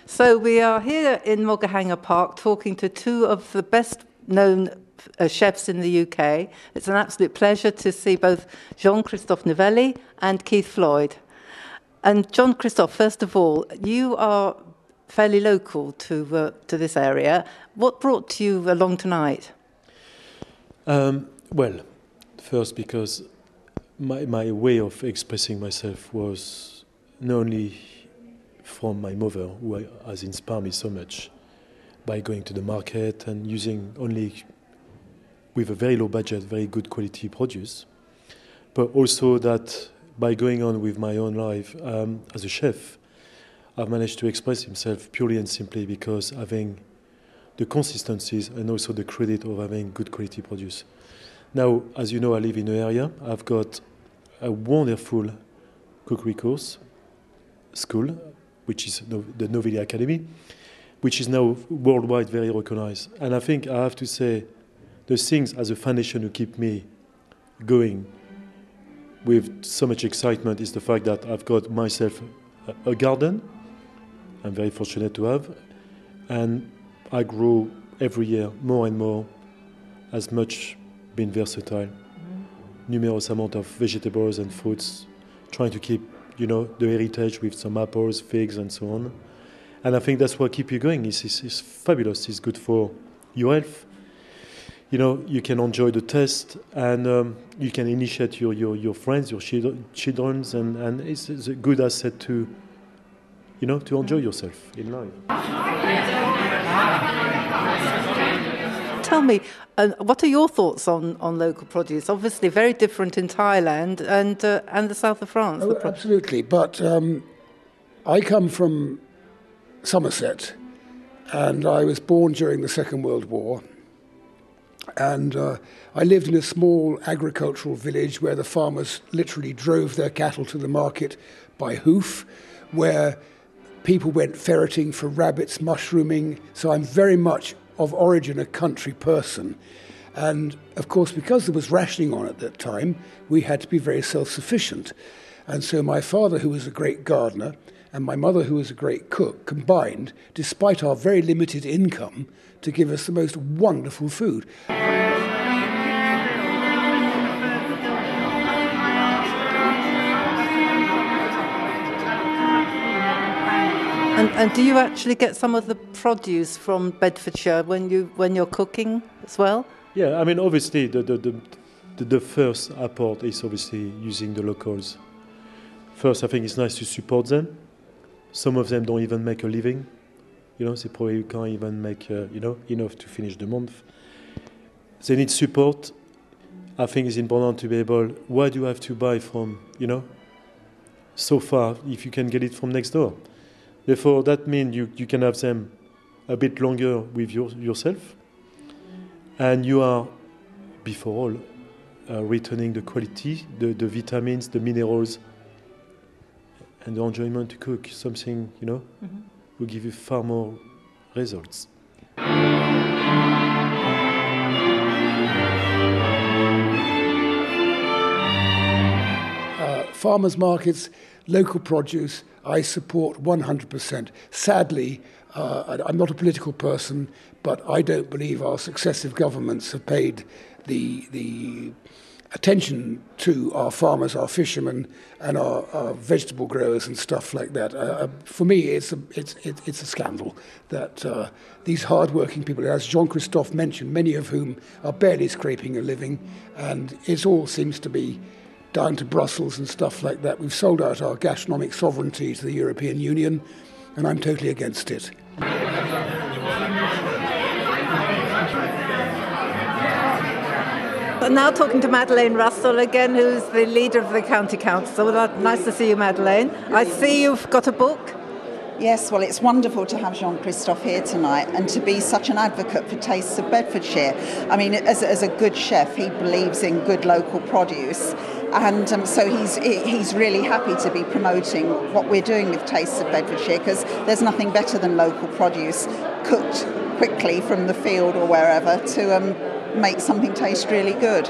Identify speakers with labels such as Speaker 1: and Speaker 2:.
Speaker 1: So we are here in Mogahanga Park talking to two of the best-known chefs in the UK. It's an absolute pleasure to see both Jean-Christophe Novelli and Keith Floyd. And Jean-Christophe, first of all, you are fairly local to this area. What brought you along tonight?
Speaker 2: Well, first because my way of expressing myself was not only from my mother, who has inspired me so much by going to the market and using only with a very low budget, very good quality produce, but also that by going on with my own life as a chef, I've managed to express himself purely and simply because having the consistencies and also the credit of having good quality produce. Now, as you know, I live in the area. I've got a wonderful cookery course school, which is the Novelli Academy, which is now worldwide very recognized. And I think I have to say the things as a foundation to keep me going with so much excitement is the fact that I've got myself a garden. I'm very fortunate to have. And I grow every year more and more, as much being versatile. Numerous amount of vegetables and fruits, trying to keep, the heritage with some apples, figs, and so on. And I think that's what keeps you going. It's fabulous. It's good for your health. You can enjoy the taste, and you can initiate your friends, your children, and it's a good asset to enjoy yourself in life.
Speaker 1: Tell me, what are your thoughts on local produce? Obviously very different in Thailand and the south of France.
Speaker 3: Oh, absolutely, but I come from Somerset, and I was born during the Second World War, and I lived in a small agricultural village where the farmers literally drove their cattle to the market by hoof, where people went ferreting for rabbits, mushrooming, so I'm very much of origin a country person. And of course, because there was rationing on at that time, we had to be very self-sufficient. And so my father, who was a great gardener, and my mother, who was a great cook, combined, despite our very limited income, to give us the most wonderful food.
Speaker 1: And do you actually get some of the produce from Bedfordshire when you're cooking as well?
Speaker 2: Yeah, I mean, obviously, the first apport is obviously using the locals. First, I think it's nice to support them. Some of them don't even make a living. They probably can't even make, enough to finish the month. They need support. I think it's important to be able, why do you have to buy from, so far if you can get it from next door? Therefore, that means you can have them a bit longer with yourself. And you are, before all, returning the quality, the vitamins, the minerals, and the enjoyment to cook. Something, will give you far more results.
Speaker 3: Farmers markets, local produce, I support 100%. Sadly, I'm not a political person, but I don't believe our successive governments have paid the attention to our farmers, our fishermen, and our vegetable growers and stuff like that. For me, it's a scandal that these hard-working people, as Jean-Christophe mentioned, many of whom are barely scraping a living, and it all seems to be down to Brussels and stuff like that. We've sold out our gastronomic sovereignty to the European Union, and I'm totally against it.
Speaker 1: But now talking to Madeleine Russell again, who's the leader of the County Council. Nice to see you, Madeleine. I see you've got a book.
Speaker 4: Yes, well, it's wonderful to have Jean-Christophe here tonight and to be such an advocate for Tastes of Bedfordshire. I mean, as a good chef, he believes in good local produce, and so he's really happy to be promoting what we're doing with Tastes of Bedfordshire, because there's nothing better than local produce cooked quickly from the field or wherever to make something taste really good.